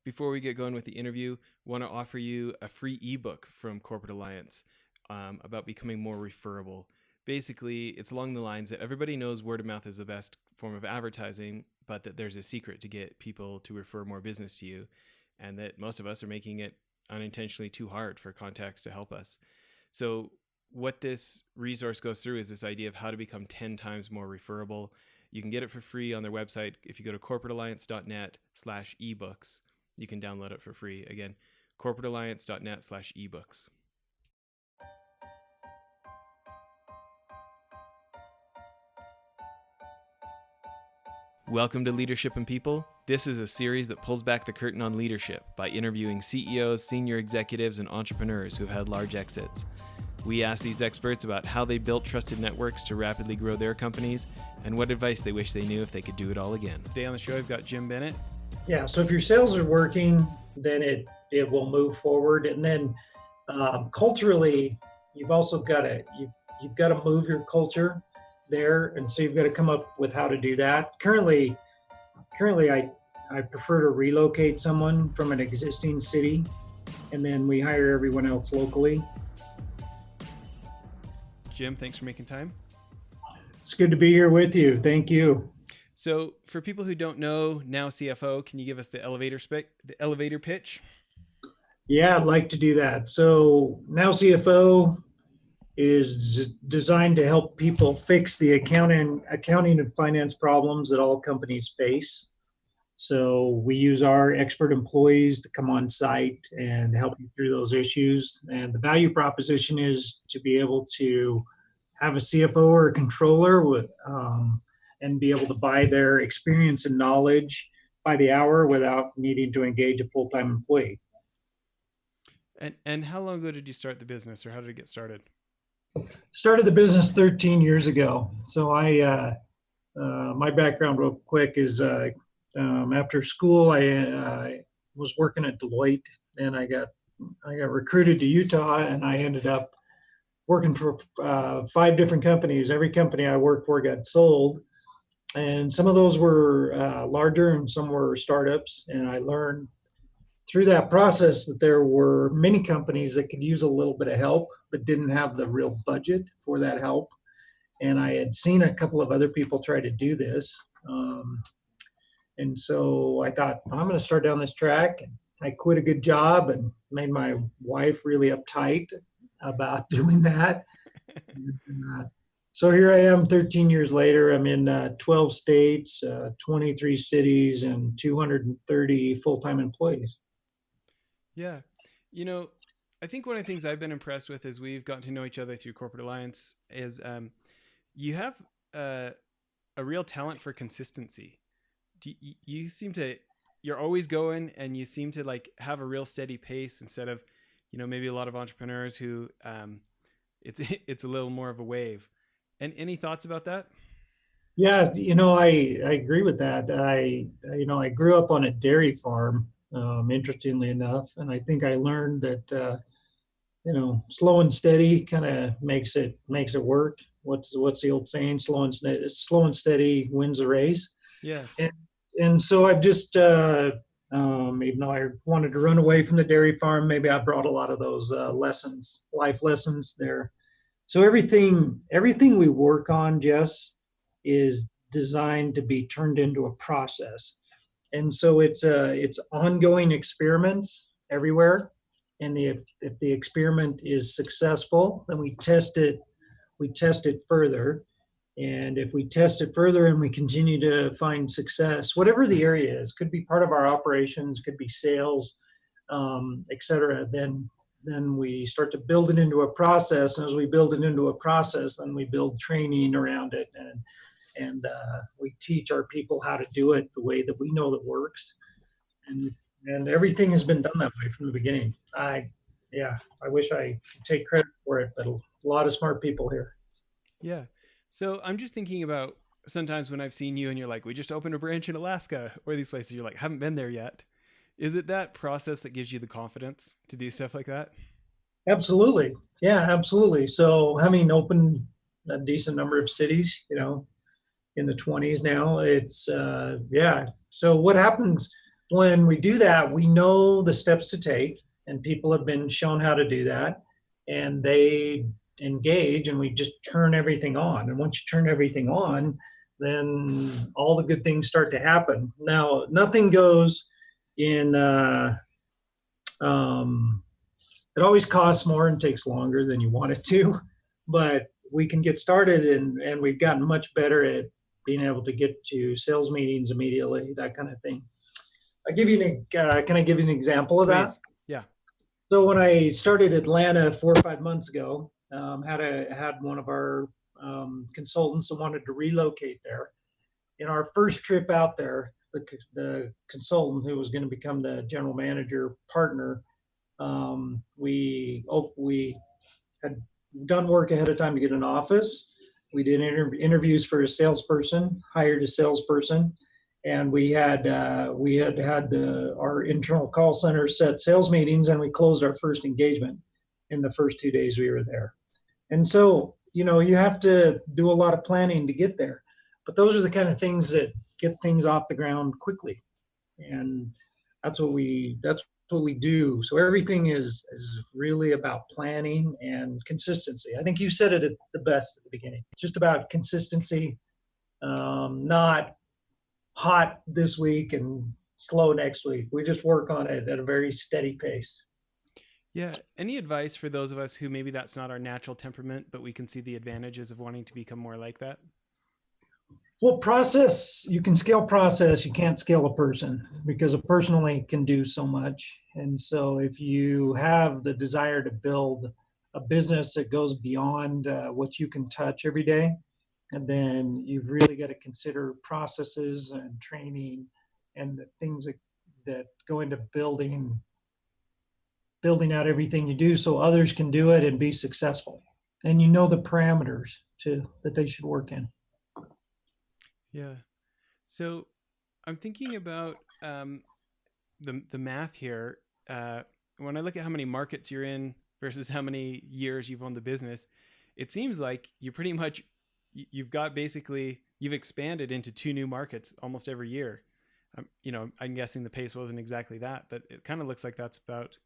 Before we get going with the interview, I want to offer you a free ebook from Corporate Alliance about becoming more referable. Basically, it's along the lines that everybody knows word of mouth is the best form of advertising, but that there's a secret to get people to refer more business to you, and that most of us are making it unintentionally too hard for contacts to help us. So what this resource goes through is this idea of how to become 10 times more referable. You can get it for free on their website. If you go to corporatealliance.net/ebooks, you can download it for free. Again, corporatealliance.net/ebooks. Welcome to Leadership and People. This is a series that pulls back the curtain on leadership by interviewing CEOs, senior executives, and entrepreneurs who've had large exits. We ask these experts about how they built trusted networks to rapidly grow their companies and what advice they wish they knew if they could do it all again. Today on the show, I've got Jim Bennett. Yeah, so if your sales are working, then it will move forward. And then culturally, you've also got to you've got to move your culture there, and so you've got to come up with how to do that. Currently, I prefer to relocate someone from an existing city, and then we hire everyone else locally. Jim, thanks for making time. It's good to be here with you. Thank you. So for people who don't know NOW CFO, can you give us the elevator pitch? Yeah, I'd like to do that. So NOW CFO is designed to help people fix the accounting and finance problems that all companies face. So we use our expert employees to come on site and help you through those issues. And the value proposition is to be able to have a CFO or a controller and be able to buy their experience and knowledge by the hour without needing to engage a full-time employee. And how long ago did you start the business, or how did it get started? Started the business 13 years ago. So my background real quick is after school, I was working at Deloitte, and I got recruited to Utah, and I ended up working for 5 different companies. Every company I worked for got sold, and some of those were larger and some were startups. And I learned through that process that there were many companies that could use a little bit of help, but didn't have the real budget for that help. And I had seen a couple of other people try to do this. And so I thought, I'm going to start down this track. And I quit a good job and made my wife really uptight about doing that. So here I am 13 years later. I'm in 12 states, 23 cities, and 230 full-time employees. Yeah. I think one of the things I've been impressed with as we've gotten to know each other through Corporate Alliance is you have a real talent for consistency. You're always going, and you seem to have a real steady pace instead of, maybe a lot of entrepreneurs who it's a little more of a wave. And any thoughts about that? Yeah, I agree with that. I grew up on a dairy farm, interestingly enough, and I think I learned that slow and steady kind of makes it work. What's the old saying? Slow and steady wins the race. Yeah. And so I've just even though I wanted to run away from the dairy farm, maybe I brought a lot of those life lessons there. So everything we work on, Jess, is designed to be turned into a process. And so it's ongoing experiments everywhere. And if the experiment is successful, then we test it further. And if we test it further and we continue to find success, whatever the area is, could be part of our operations, could be sales, et cetera, then we start to build it into a process. And as we build it into a process, then we build training around it. And we teach our people how to do it the way that we know that works. And everything has been done that way from the beginning. I wish I could take credit for it, but a lot of smart people here. Yeah. So I'm just thinking about sometimes when I've seen you and you're like, we just opened a branch in Alaska, or these places, you're like, haven't been there yet. Is it that process that gives you the confidence to do stuff like that? Absolutely. Yeah, absolutely. So having opened a decent number of cities, in the 20s now, it's, So what happens when we do that, we know the steps to take, and people have been shown how to do that, and they engage, and we just turn everything on. And once you turn everything on, then all the good things start to happen. Now, nothing goes in. Um, it always costs more and takes longer than you want it to, but we can get started, and we've gotten much better at being able to get to sales meetings immediately, that kind of thing. Can I give you an example of that? Please. Yeah. So when I started Atlanta 4 or 5 months ago, had one of our consultants that wanted to relocate there. In our first trip out there, the consultant who was going to become the general manager partner, we had done work ahead of time to get an office. We did interviews for a salesperson, hired a salesperson, and we had our internal call center set sales meetings, and we closed our first engagement in the first 2 days we were there. And so, you have to do a lot of planning to get there, but those are the kind of things that get things off the ground quickly, and that's what we do. So everything is really about planning and consistency. I think you said it at the best at the beginning. It's just about consistency, not hot this week and slow next week. We just work on it at a very steady pace. Yeah. Any advice for those of us who maybe that's not our natural temperament, but we can see the advantages of wanting to become more like that? Well, process, you can scale process, you can't scale a person because a person only can do so much. And so if you have the desire to build a business that goes beyond what you can touch every day, and then you've really got to consider processes and training and the things that go into building out everything you do so others can do it and be successful. And the parameters too that they should work in. Yeah. So I'm thinking about the math here. When I look at how many markets you're in versus how many years you've owned the business, it seems like you pretty much you've got basically you've expanded into two new markets almost every year. I'm guessing the pace wasn't exactly that, but it kind of looks like that's about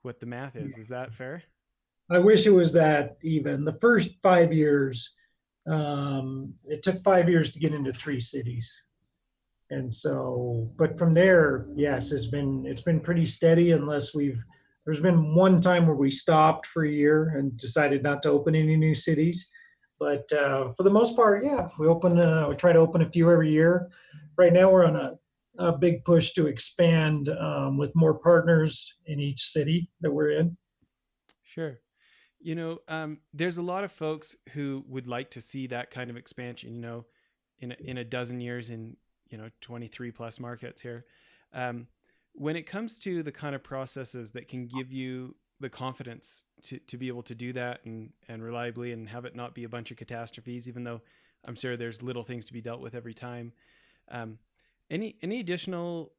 what the math is. Is that fair? I wish it was that even. The first 5 years, it took 5 years to get into 3 cities. And so, but from there, yes, it's been pretty steady unless there's been one time where we stopped for a year and decided not to open any new cities. But for the most part, yeah, we try to open a few every year. Right now we're on a big push to expand with more partners in each city that we're in. Sure. There's a lot of folks who would like to see that kind of expansion, in a dozen years in, 23 plus markets here. When it comes to the kind of processes that can give you the confidence to be able to do that and reliably and have it not be a bunch of catastrophes, even though I'm sure there's little things to be dealt with every time. Um, any additional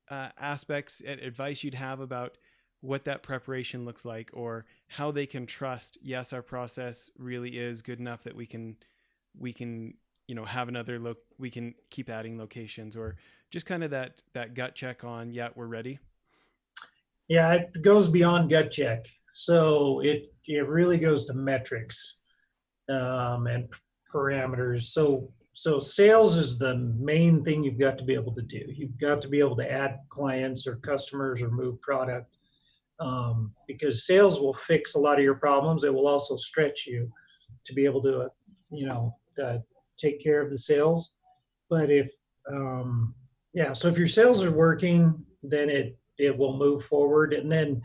aspects, advice you'd have about what that preparation looks like, or how they can trust, yes, our process really is good enough that we can have another look, we can keep adding locations, or just kind of that gut check on, yeah, we're ready. Yeah, it goes beyond gut check. So it really goes to metrics and parameters. So sales is the main thing you've got to be able to do. You've got to be able to add clients or customers or move product, because sales will fix a lot of your problems. It will also stretch you to be able to take care of the sales. But yeah, so if your sales are working, then it will move forward. And then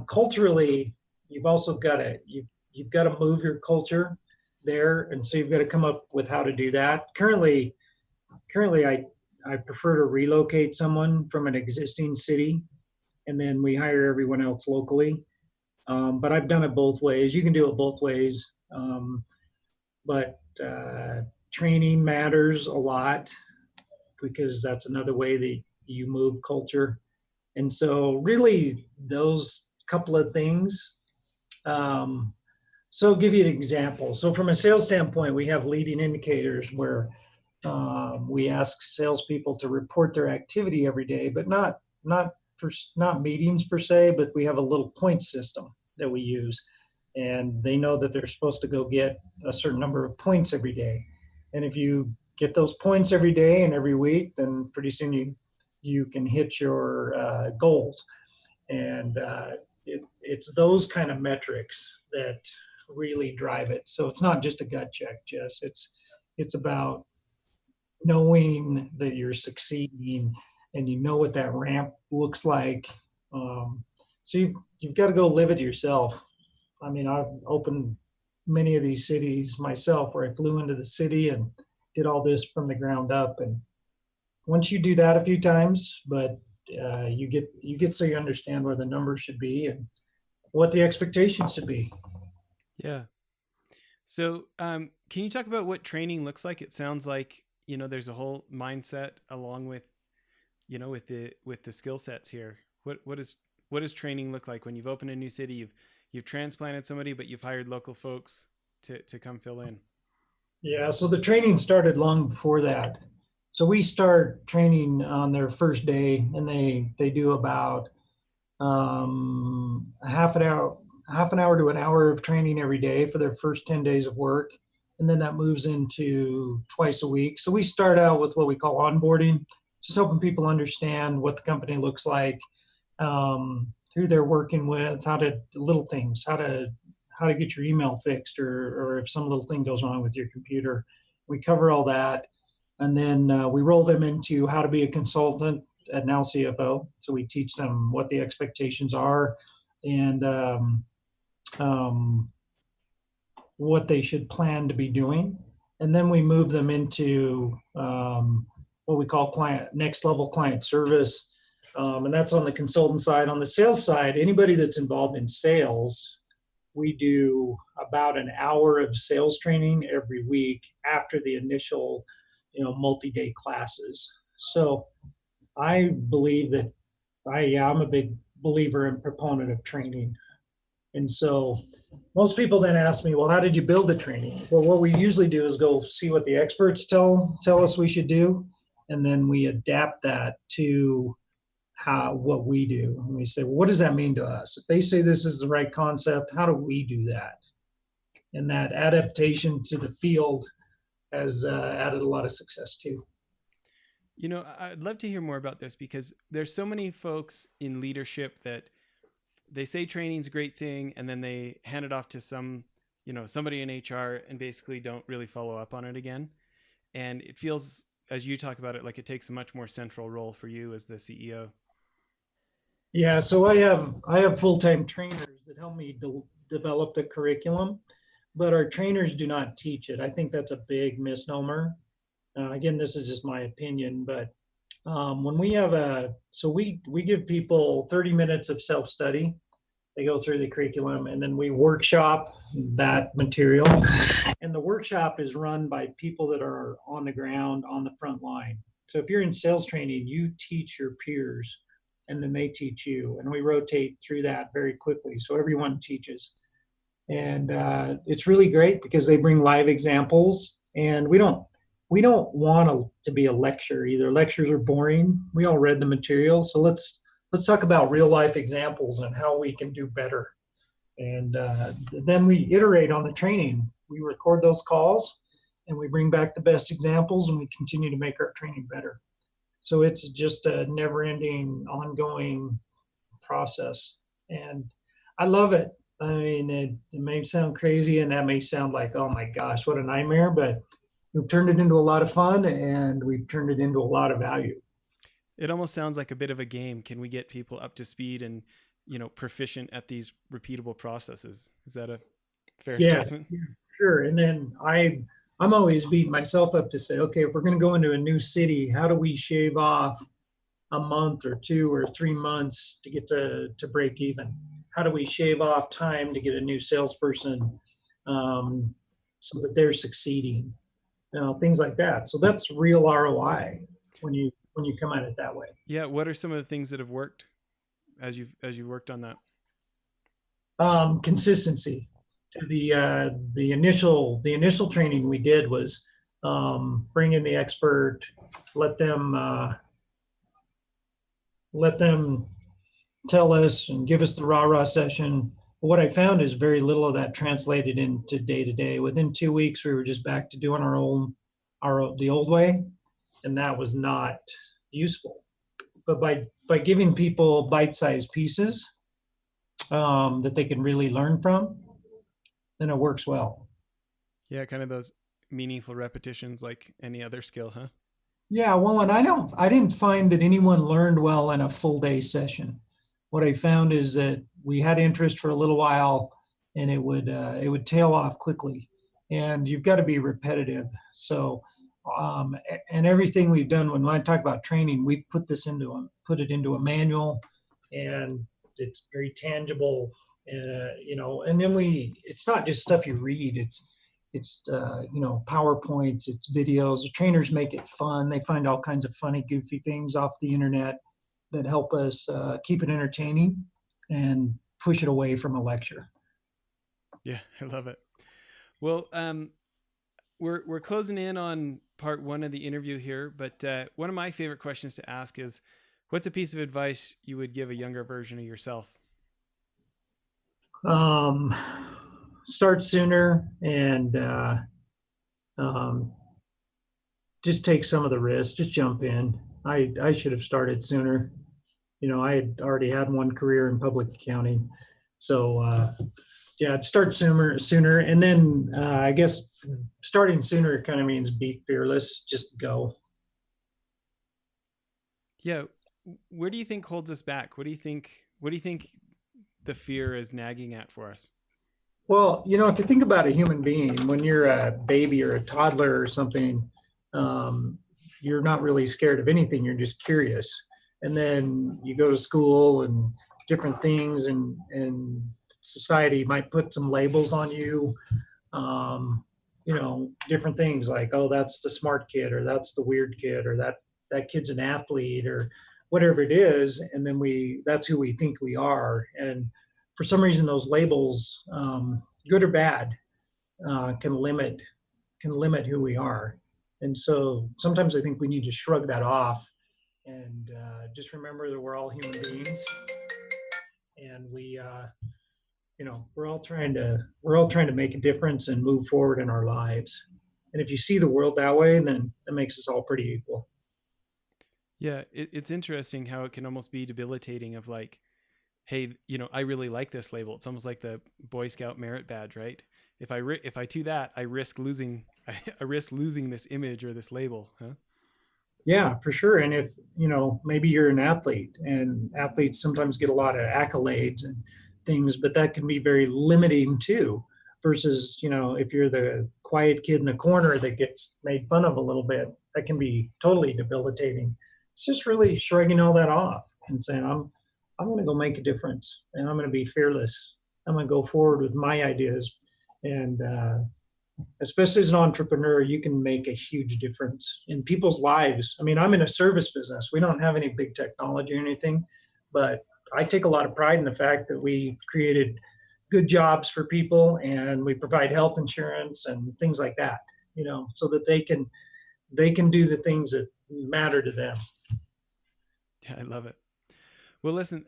culturally, you've got to move your culture there, and so you've got to come up with how to do that. Currently, I prefer to relocate someone from an existing city, and then we hire everyone else locally. But I've done it both ways. You can do it both ways. But training matters a lot because that's another way that you move culture. And so, really, those couple of things. Um, so, I'll give you an example. So, from a sales standpoint, we have leading indicators where We ask salespeople to report their activity every day, but not meetings per se, but we have a little point system that we use, and they know that they're supposed to go get a certain number of points every day. And if you get those points every day and every week, then pretty soon you can hit your goals. And it's those kind of metrics that really drive it. So it's not just a gut check, Jess. It's about knowing that you're succeeding and you know what that ramp looks like. So you've got to go live it yourself. I mean, I've opened many of these cities myself where I flew into the city and did all this from the ground up. And once you do that a few times, but you get so you understand where the numbers should be and what the expectations should be. Yeah. So, can you talk about what training looks like? It sounds like, there's a whole mindset along with, with the skill sets here. What does training look like when you've opened a new city? You've transplanted somebody, but you've hired local folks to come fill in. Yeah, so the training started long before that. So we start training on their first day, and they do about a half an hour to an hour of training every day for their first 10 days of work. And then that moves into twice a week. So we start out with what we call onboarding, just helping people understand what the company looks like, who they're working with, little things, how to get your email fixed, or if some little thing goes wrong with your computer. We cover all that. And then we roll them into how to be a consultant at NOW CFO. So we teach them what the expectations are and what they should plan to be doing. And then we move them into what we call next level client service. And that's on the consultant side. On the sales side, anybody that's involved in sales, we do about an hour of sales training every week after the initial, multi-day classes. So I believe that I'm a big believer and proponent of training. And so most people then ask me, well, how did you build the training? Well, what we usually do is go see what the experts tell us we should do. And then we adapt that to what we do. And we say, well, what does that mean to us? If they say this is the right concept, how do we do that? And that adaptation to the field has added a lot of success too. I'd love to hear more about this because there's so many folks in leadership that they say training's a great thing and then they hand it off to somebody in HR and basically don't really follow up on it again. And it feels, as you talk about it, like it takes a much more central role for you as the CEO. Yeah, so I have full-time trainers that help me develop the curriculum, but our trainers do not teach it. I think that's a big misnomer. Again, this is just my opinion, but when we have we give people 30 minutes of self-study. They go through the curriculum and then we workshop that material. And the workshop is run by people that are on the ground, on the front line. So if you're in sales training, you teach your peers and then they teach you. And we rotate through that very quickly. So everyone teaches. And it's really great because they bring live examples, and we don't want to be a lecture either. Lectures are boring. We all read the material, so let's talk about real life examples and how we can do better. And then we iterate on the training. We record those calls, and we bring back the best examples, and we continue to make our training better. So it's just a never-ending, ongoing process, and I love it. I mean, it may sound crazy, and that may sound like, oh my gosh, what a nightmare, but we've turned it into a lot of fun, and we've turned it into a lot of value. It almost sounds like a bit of a game. Can we get people up to speed and, proficient at these repeatable processes? Is that a fair assessment? Yeah, sure. And then I'm always beating myself up to say, okay, if we're going to go into a new city, how do we shave off a month or 2 or 3 months to get to break even? How do we shave off time to get a new salesperson so that they're succeeding? Things like that. So that's real ROI when you come at it that way. Yeah. What are some of the things that have worked as you worked on that? Consistency. The initial training we did was bring in the expert, let them let them tell us and give us the rah-rah session. What I found is very little of that translated into day to day. Within 2 weeks, we were just back to doing the old way, and that was not useful. But by giving people bite-sized pieces that they can really learn from, then it works well. Yeah, kind of those meaningful repetitions like any other skill, huh? Yeah, well, and I didn't find that anyone learned well in a full day session. What I found is that we had interest for a little while, and it would tail off quickly, and you've got to be repetitive. So, and everything we've done when I talk about training, we put it into a manual, and it's very tangible. And then it's not just stuff you read. It's PowerPoints, it's videos. The trainers make it fun. They find all kinds of funny, goofy things off the internet that help us keep it entertaining and push it away from a lecture. Yeah, I love it. Well, we're closing in on part one of the interview here, but one of my favorite questions to ask is, what's a piece of advice you would give a younger version of yourself? Start sooner and just take some of the risks. Just jump in. I should have started sooner. I had already had one career in public accounting, so yeah, start sooner, and then I guess starting sooner kind of means be fearless. Just go. Yeah, where do you think holds us back? What do you think? What do you think the fear is nagging at for us? Well, if you think about a human being, when you're a baby or a toddler or something, um, you're not really scared of anything. You're just curious. And then you go to school and different things, and society might put some labels on you, different things like, oh, that's the smart kid, or that's the weird kid, or that kid's an athlete, or whatever it is. And then that's who we think we are. And for some reason, those labels, good or bad, can limit who we are. And so sometimes I think we need to shrug that off and just remember that we're all human beings, and we're all trying to make a difference and move forward in our lives. And if you see the world that way, then that makes us all pretty equal. Yeah, it's interesting how it can almost be debilitating of like, hey, I really like this label. It's almost like the Boy Scout merit badge, right? If I do that, I risk losing this image or this label, huh? Yeah, for sure. And if, maybe you're an athlete, and athletes sometimes get a lot of accolades and things, but that can be very limiting too, versus, if you're the quiet kid in the corner that gets made fun of a little bit, that can be totally debilitating. It's just really shrugging all that off and saying, I'm going to go make a difference, and I'm going to be fearless. I'm going to go forward with my ideas. And especially as an entrepreneur, you can make a huge difference in people's lives. I mean, I'm in a service business. We don't have any big technology or anything, but I take a lot of pride in the fact that we've created good jobs for people, and we provide health insurance and things like that, so that they can do the things that matter to them. Yeah, I love it. Well, listen,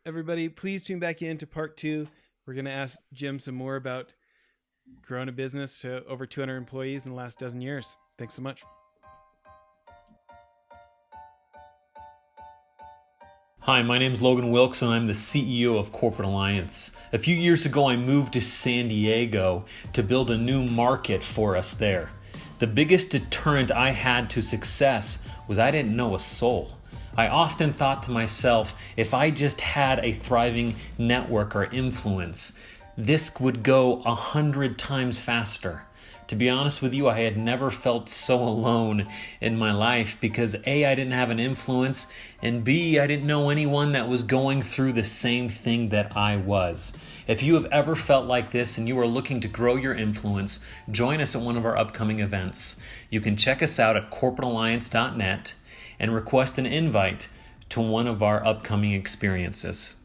everybody, please tune back in to part two. We're going to ask Jim some more about growing a business to over 200 employees in the last dozen years. Thanks so much. Hi, my name is Logan Wilkes, and I'm the CEO of Corporate Alliance. A few years ago, I moved to San Diego to build a new market for us there. The biggest deterrent I had to success was I didn't know a soul. I often thought to myself, if I just had a thriving network or influence, this would go 100 times faster. To be honest with you, I had never felt so alone in my life because A, I didn't have an influence, and B, I didn't know anyone that was going through the same thing that I was. If you have ever felt like this and you are looking to grow your influence, join us at one of our upcoming events. You can check us out at corporatealliance.net and request an invite to one of our upcoming experiences.